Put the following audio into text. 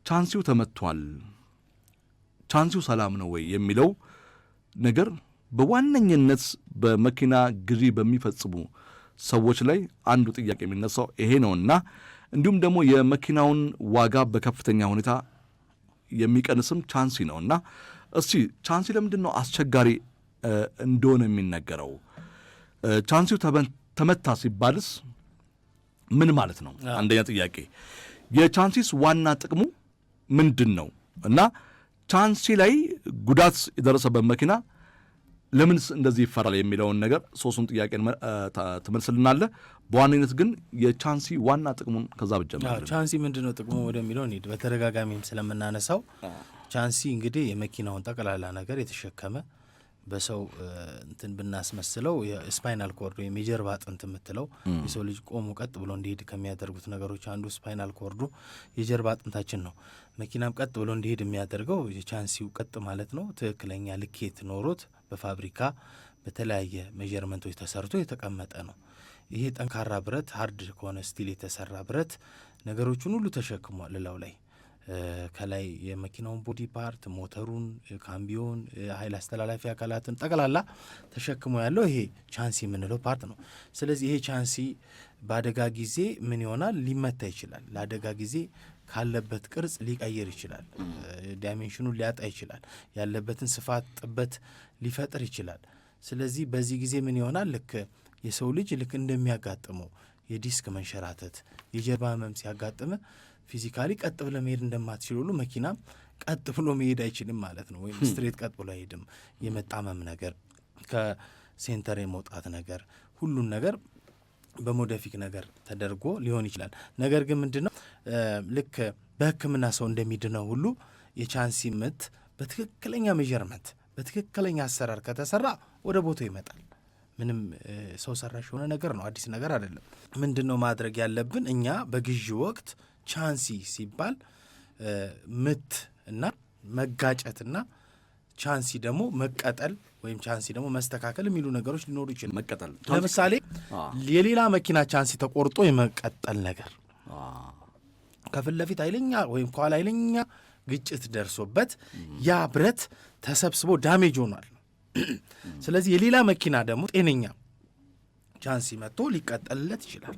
ቻንሲው ተመቷል ቻንሲው ሰላም ነው ወይ የሚለው ነገር በዋነኝነት በመኪና ግዢ በሚፈጽሙ ሰዎች ላይ አንዱ ጥያቄ የሚነሳው ይሄ ነውና እንዲሁም ደግሞ የመኪናውን ዋጋ በከፍተኛ ሁኔታ የሚቀንስም ቻንሲ ነውና እስቲ ቻንሲ ለምንድን ነው አስቸጋሪ እንደሆነ የሚነገረው ቻንሲው ተመታ ሲባልስ ምን ማለት ነው አንደኛ ጥያቄ የቻንሲስ ዋና ጥቅሙ ምንድነው እና ቻንሲ ላይ ጉዳት የደረሰበት መኪና ለምንስ እንደዚህ ይፈራል የሚለውን ነገር ሶስቱን ጥያቄ ተመልስልናለህ በዋነኝነት ግን የቻንሲ ዋና ጥቅሙን ከዛ በጀመረ ቻንሲ ምንድነው ጥቅሙ ወደሚለው እንሂድ በተደጋጋሚም ስለምናነሳው ቻንሲ እንግዲህ የመኪናውን ጠቅላላ ነገር የተሸከመ በሰው እንትን ብናስመስለው የስፓይናል ኮርድ ወይም የጀርባ አጥንት የምትለው የሰው ልጅ ቆሞ ቀጥ ብሎ እንዲሄድ ከሚያደርጉት ነገሮች አንዱ ስፓይናል ኮርዱ የጀርባ አጥንታችን ነው መኪናም ቀጥ ብሎ እንዲሄድ የሚያደርገው የቻንሲው ቀጥ ማለት ነው ትክክለኛ ልኬት ኖሮት በፋብሪካ በተለያየ ሜዠርመንቶች ተሰርቶ የተቀመጠ ነው ይሄ ጠንካራ ብረት ሃርድ ከሆነ ስቲል የተሰራ ብረት ነገሮችን ሁሉ ተሸክሟል ላው ላይ ከላይ የመኪናውን ቦዲ ፓርት ሞተሩን ካምቢዮን ኃይል አስተላላፊ አካላትን ጠቅላላ ተሸክሞ ያለው ይሄ ቻንሲ የምንለው ፓርት ነው ስለዚህ ይሄ ቻንሲ በአደጋ ጊዜ ምን ይሆናል ሊመታ ይችላል ለአደጋ ጊዜ ካለበት ቅርጽ ሊቀየር ይችላል ዳይሜንሽኑን ሊያጣ ይችላል ያለበትን ስፋት ጥበት ሊፈጥር ይችላል ስለዚህ በዚህ ጊዜ ምን ይሆናል ልክ የሰው ልጅ ልክ እንደሚያጋጥመው የዲስክ መንሸራተት የጀርባ ህመም ሲያጋጥም ፊዚካሊ ቀጥ ብሎ መሄድ እንደማትችል ሁሉ መኪናም ቀጥ ብሎ መሄድ አይችልም ማለት ነው ወይም ስትሬት ቀጥ ብሎ አይሄድም የመጣመም ነገር ከሴንተር የመውጣት ነገር ሁሉን ነገር በሞዲፊክ ነገር ተደርጎ ሊሆን ይችላል ነገር ግን ምንድነው ልክ በህክምና ሰው እንደሚድነው ሁሉ የቻንሲ ምት በትክክለኛ ሜዠርመንት በትክክለኛ አሰራር ከተሰራ ወደ ቦታው ይመጣል ምንም ሰው ሰራሽ የሆነ ነገር ነው አዲስ ነገር አይደለም ምንድነው ማድረግ ያለብን እኛ በግዢ ወቅት ቻንሲ ሲባል ምት እና መጋጨትና ቻንሲ ደግሞ መቀጠል ወይም ቻንሲ ደግሞ መስተካከል የሚሉ ነገሮች ሊኖሩ ይችላል መቀጠል ለምሳሌ የሌላ መኪና ቻንሲ ተቆርጦ የመቀጠል ነገር ከፊት ለፊት ኃይለኛ ወይም ከኋላ ኃይለኛ ግጭት ደርሶበት ያ ብረት ተሰብስቦ ዳሜጅ ሆኗል ስለዚህ የሌላ መኪና ደግሞ ጤነኛ ቻንሲ መጥቶ ሊቀጠልለት ይችላል